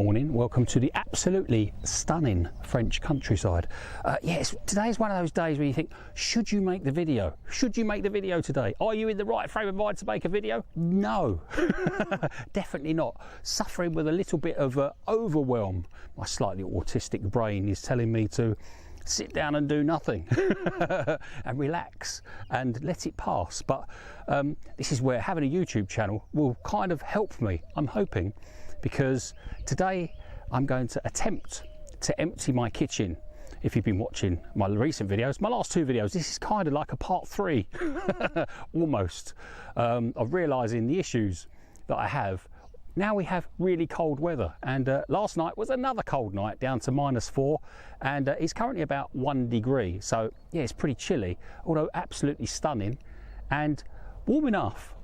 Morning, welcome to the absolutely stunning French countryside. Yes, today is one of those days where you think, should you make the video? Should you make the video today? Are you in the right frame of mind to make a video? No, definitely not. Suffering with a little bit of overwhelm. My slightly autistic brain is telling me to sit down and do nothing and relax and let it pass. But this is where having a YouTube channel will kind of help me, I'm hoping, because today I'm going to attempt to empty my kitchen. If you've been watching my recent videos, my last two videos, this is kind of like a part 3 almost of realising the issues that I have. Now we have really cold weather, and last night was another cold night down to -4, and it's currently about 1 degree, so yeah, it's pretty chilly, although absolutely stunning and warm enough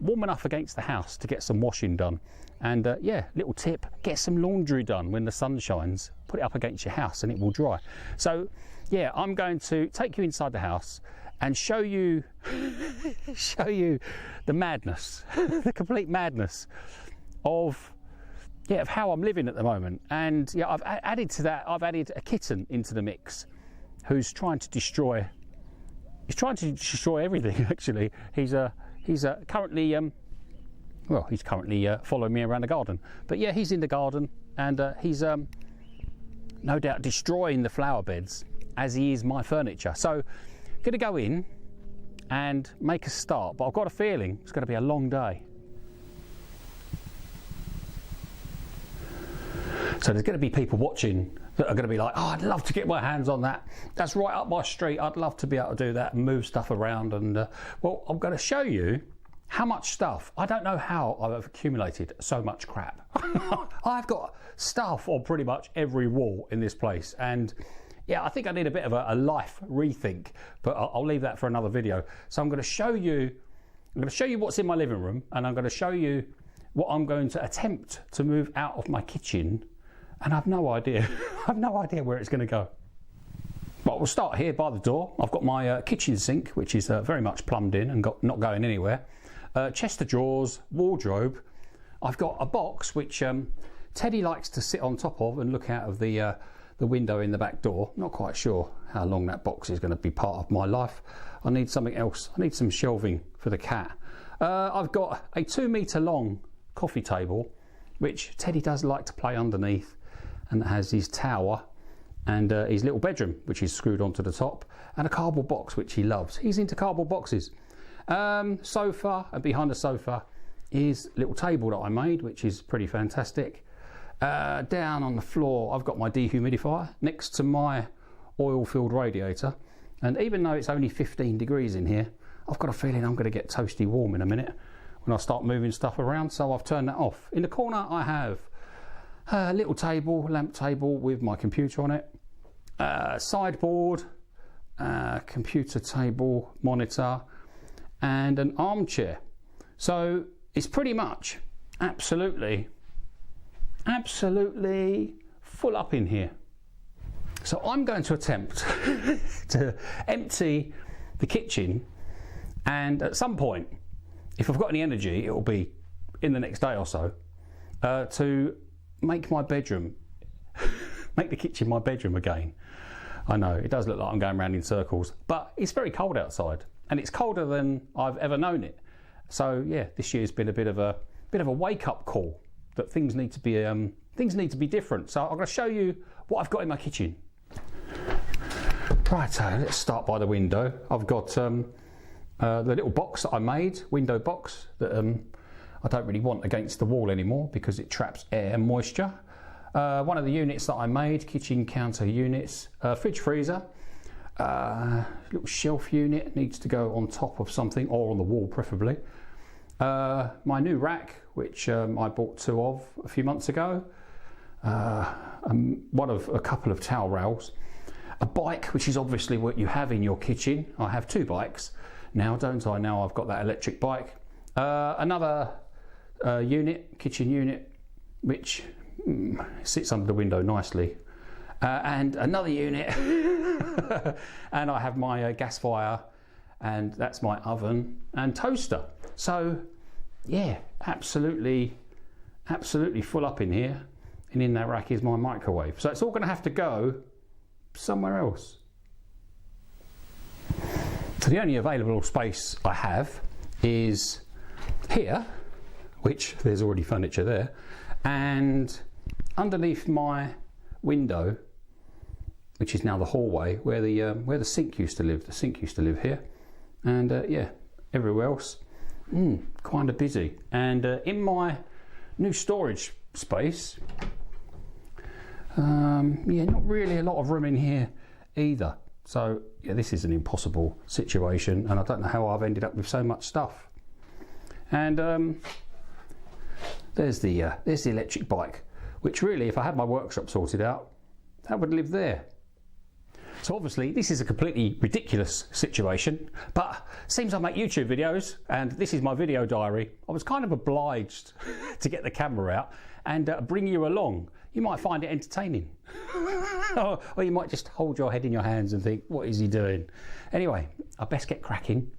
against the house to get some washing done. And yeah, little tip, get some laundry done when the sun shines, put it up against your house and it will dry. So yeah, I'm going to take you inside the house and show you the madness, the complete madness of how I'm living at the moment. And yeah, I've added to that, I've added a kitten into the mix who's trying to destroy everything. Actually, he's currently he's currently following me around the garden. But yeah, he's in the garden, and he's no doubt destroying the flower beds as he is my furniture. So I'm going to go in and make a start, but I've got a feeling it's going to be a long day. So there's going to be people watching that are going to be like, oh, I'd love to get my hands on that. That's right up my street. I'd love to be able to do that and move stuff around. And well, I'm going to show you how much stuff. I don't know how I've accumulated so much crap. I've got stuff on pretty much every wall in this place. And yeah, I think I need a bit of a life rethink, but I'll leave that for another video. So I'm going to show you what's in my living room, and I'm going to show you what I'm going to attempt to move out of my kitchen. And I've no idea. I've no idea where it's going to go. But we'll start here by the door. I've got my kitchen sink, which is very much plumbed in and not going anywhere. Chest of drawers, wardrobe. I've got a box which Teddy likes to sit on top of and look out of the window in the back door. Not quite sure how long that box is going to be part of my life. I need something else. I need some shelving for the cat. I've got a 2 metre long coffee table, which Teddy does like to play underneath, and it has his tower and his little bedroom, which is screwed onto the top, and a cardboard box, which he loves. He's into cardboard boxes. Sofa, and behind the sofa is a little table that I made, which is pretty fantastic. Down on the floor, I've got my dehumidifier next to my oil-filled radiator, and even though it's only 15 degrees in here, I've got a feeling I'm going to get toasty warm in a minute when I start moving stuff around, so I've turned that off. In the corner I have a little table, lamp table with my computer on it, sideboard, computer table, monitor, and an armchair. So it's pretty much absolutely full up in here. So I'm going to attempt to empty the kitchen, and at some point, if I've got any energy, it will be in the next day or so, to make my bedroom, make the kitchen my bedroom again. I know, it does look like I'm going around in circles, but it's very cold outside, and it's colder than I've ever known it. So yeah, this year's been a bit of a wake-up call that things need to be different. So I'm going to show you what I've got in my kitchen. Right, so let's start by the window. I've got the little box that I made, window box, that I don't really want against the wall anymore because it traps air and moisture. One of the units that I made, kitchen counter units, fridge freezer, little shelf unit needs to go on top of something or on the wall preferably. My new rack, which I bought 2 of a few months ago, one of a couple of towel rails, a bike, which is obviously what you have in your kitchen. I have 2 bikes now, don't I? Now I've got that electric bike. Another unit, kitchen unit, which sits under the window nicely. And another unit, and I have my gas fire, and that's my oven and toaster. So yeah, absolutely full up in here. and in that rack is my microwave. So it's all going to have to go somewhere else. So the only available space I have is here, which there's already furniture there, and underneath my window, which is now the hallway, where the sink used to live. The sink used to live here, and yeah, everywhere else, kind of busy. And in my new storage space, yeah, not really a lot of room in here either. So yeah, this is an impossible situation, and I don't know how I've ended up with so much stuff. And there's the electric bike, which really, if I had my workshop sorted out, that would live there. So obviously this is a completely ridiculous situation, but seems I make YouTube videos and this is my video diary. I was kind of obliged to get the camera out and bring you along. You might find it entertaining. Or you might just hold your head in your hands and think, what is he doing? Anyway, I best get cracking.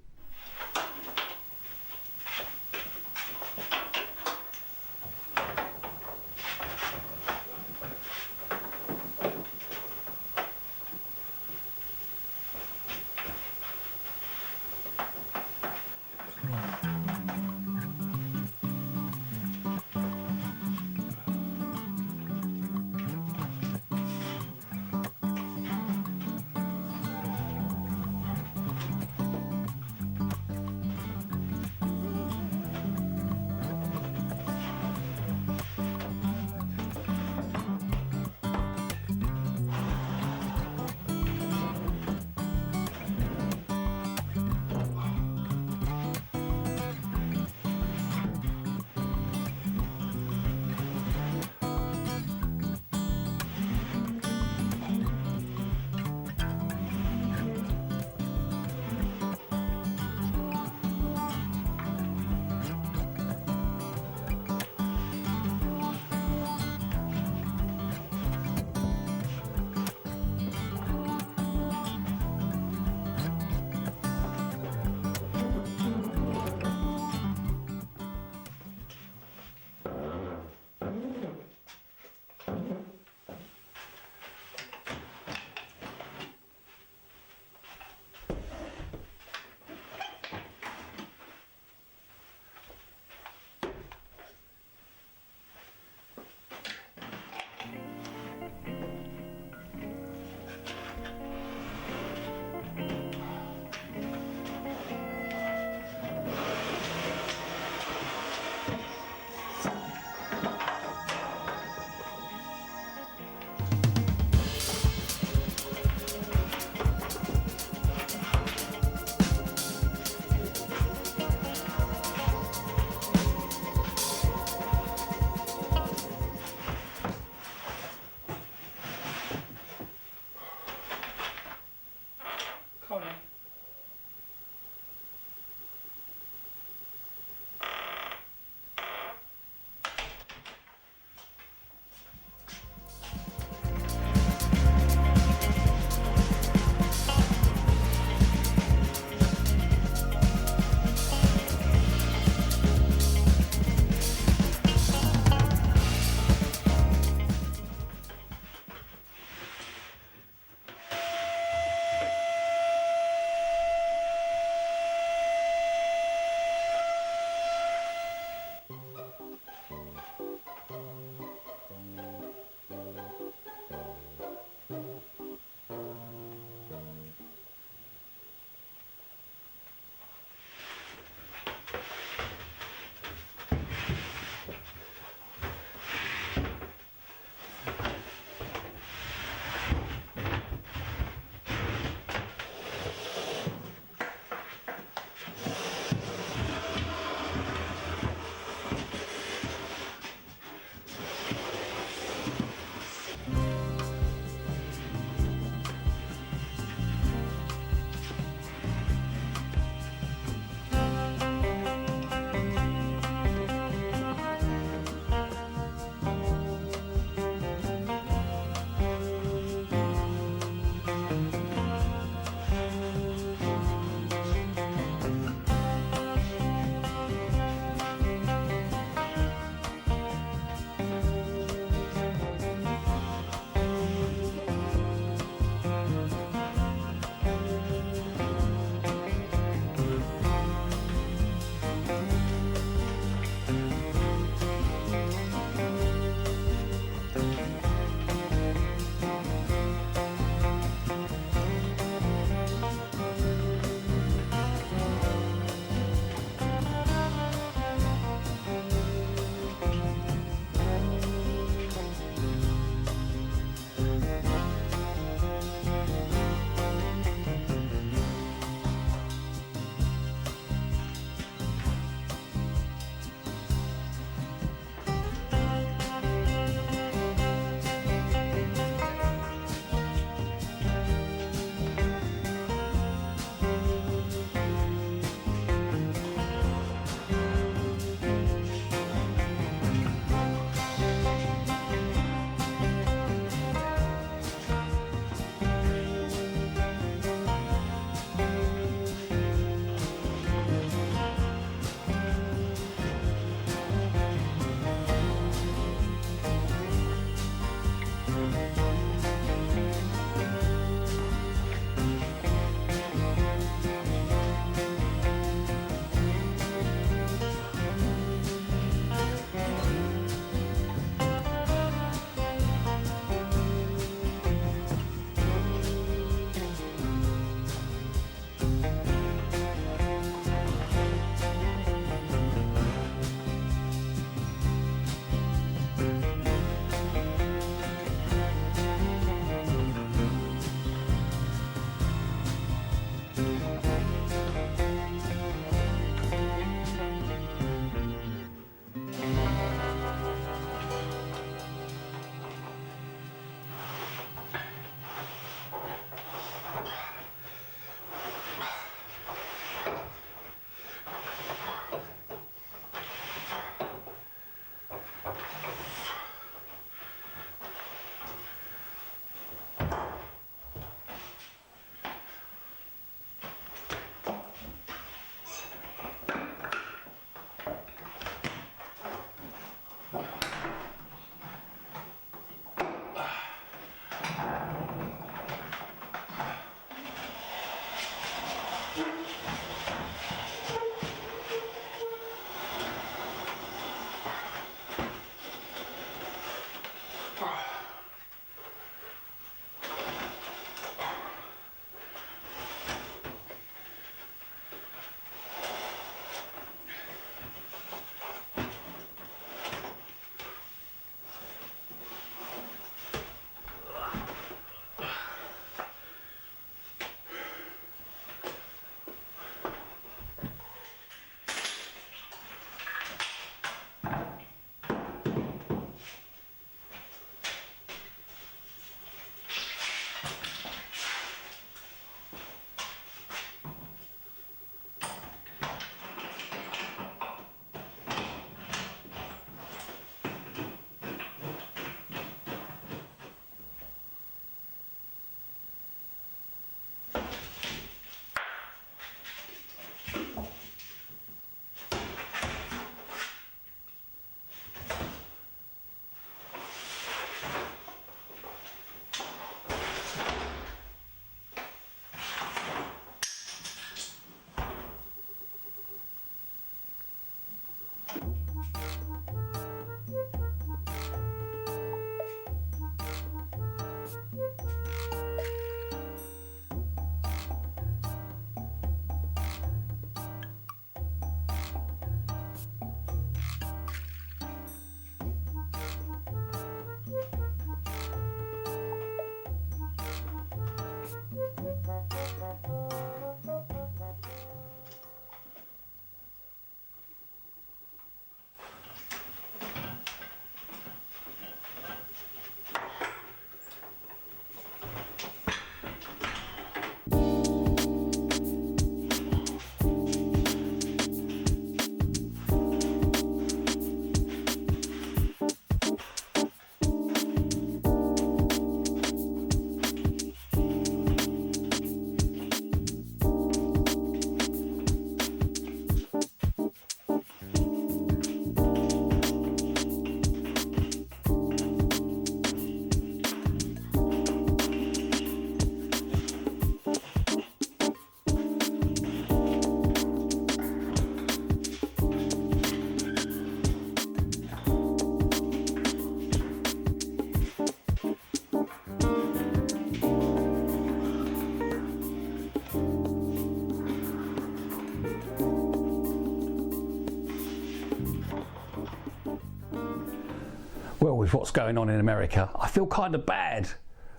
Well, with what's going on in America, I feel kind of bad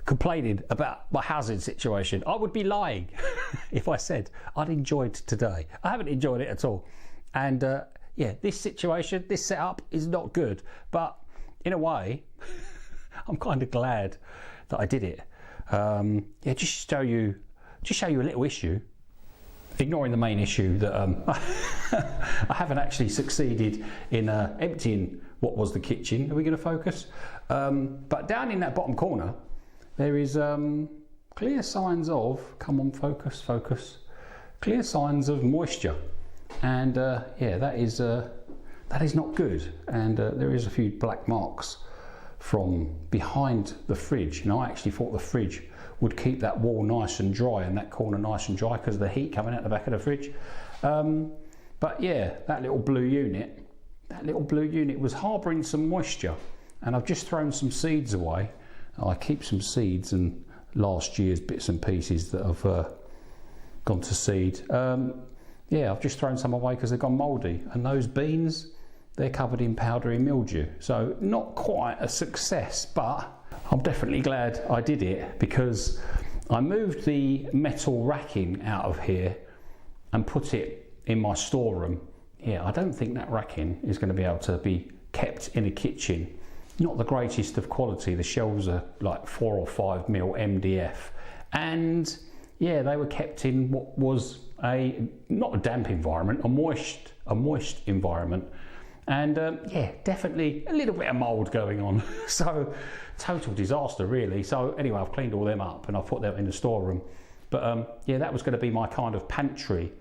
complaining about my housing situation. I would be lying if I said I'd enjoyed today. I haven't enjoyed it at all. And yeah, this situation, this setup is not good. But in a way, I'm kind of glad that I did it. Yeah, just show you a little issue. Ignoring the main issue that I haven't actually succeeded in emptying what was the kitchen. Are we going to focus? But down in that bottom corner, there is clear signs of, come on, focus, focus, clear signs of moisture. And yeah, that is not good. And there is a few black marks from behind the fridge. And I actually thought the fridge would keep that wall nice and dry and that corner nice and dry because of the heat coming out the back of the fridge. But yeah, that little blue unit was harbouring some moisture, and I've just thrown some seeds away. I keep some seeds and last year's bits and pieces that have gone to seed. Yeah, I've just thrown some away because they've gone mouldy, and those beans, they're covered in powdery mildew. So not quite a success, but I'm definitely glad I did it because I moved the metal racking out of here and put it in my storeroom. Yeah, I don't think that racking is going to be able to be kept in a kitchen. Not the greatest of quality. The shelves are like 4 or 5 mil MDF, and yeah, they were kept in what was not a damp environment, a moist environment. And yeah, definitely a little bit of mould going on. So total disaster really. So anyway, I've cleaned all them up and I've put them in the storeroom. But yeah, that was going to be my kind of pantry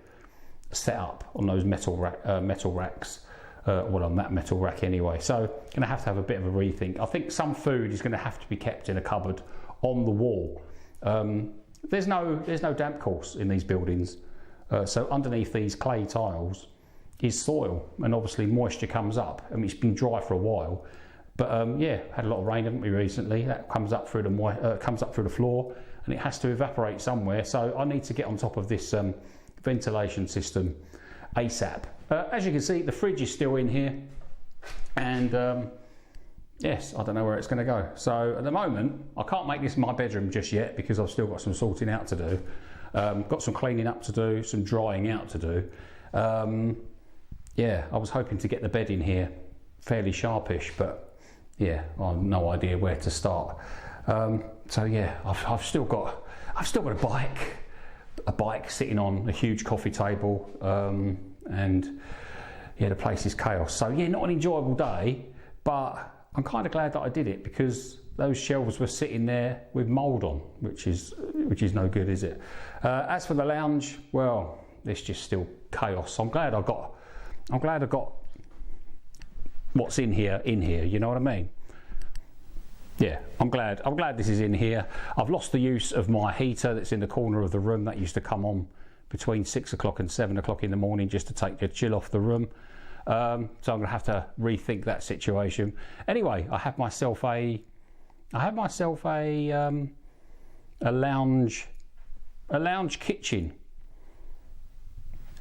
setup on those metal racks. Well, on that metal rack anyway. So going to have a bit of a rethink. I think some food is going to have to be kept in a cupboard on the wall. There's no damp course in these buildings. So underneath these clay tiles is soil, and obviously moisture comes up. I mean, it's been dry for a while, but yeah, had a lot of rain, haven't we, recently? That comes up through the floor, and it has to evaporate somewhere. So I need to get on top of this ventilation system ASAP. As you can see, the fridge is still in here, and yes, I don't know where it's going to go. So at the moment, I can't make this my bedroom just yet because I've still got some sorting out to do. Got some cleaning up to do, some drying out to do. Yeah, I was hoping to get the bed in here fairly sharpish, but yeah, I've no idea where to start. So yeah, I've still got a bike sitting on a huge coffee table, and yeah, the place is chaos. So yeah, not an enjoyable day, but I'm kind of glad that I did it because those shelves were sitting there with mould on, which is no good, is it? As for the lounge, well, it's just still chaos. I'm glad I got what's in here, you know what I mean? Yeah, I'm glad this is in here. I've lost the use of my heater that's in the corner of the room that used to come on between 6 o'clock and 7 o'clock in the morning just to take the chill off the room. So I'm going to have to rethink that situation. Anyway, I have myself a lounge kitchen.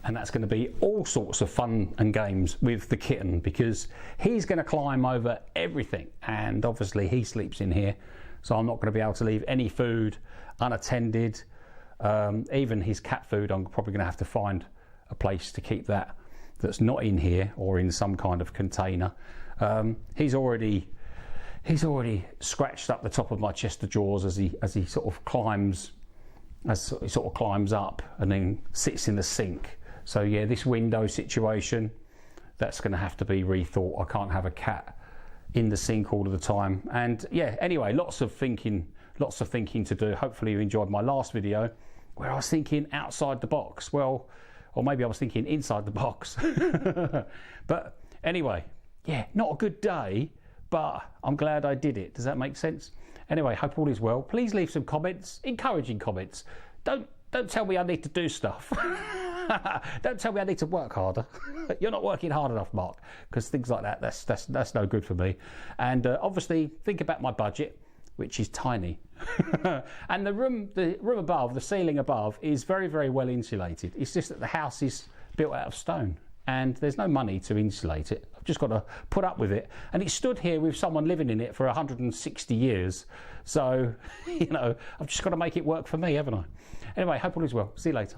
And that's going to be all sorts of fun and games with the kitten because he's going to climb over everything, and obviously he sleeps in here, so I'm not going to be able to leave any food unattended. Even his cat food, I'm probably going to have to find a place to keep that that's not in here or in some kind of container. He's already scratched up the top of my chest of drawers as he sort of climbs up and then sits in the sink. So yeah, this window situation, that's going to have to be rethought. I can't have a cat in the sink all of the time. And yeah, anyway, lots of thinking to do. Hopefully you enjoyed my last video where I was thinking outside the box. Well, or maybe I was thinking inside the box. But anyway, yeah, not a good day, but I'm glad I did it. Does that make sense? Anyway, hope all is well. Please leave some comments, encouraging comments. Don't tell me I need to do stuff. Don't tell me I need to work harder. You're not working hard enough, Mark, because things like that, that's no good for me. And obviously, think about my budget, which is tiny. And the room above, the ceiling above, is very, very well insulated. It's just that the house is built out of stone. and there's no money to insulate it. I've just got to put up with it. And it stood here with someone living in it for 160 years. So, you know, I've just got to make it work for me, haven't I? Anyway, hope all is well. See you later.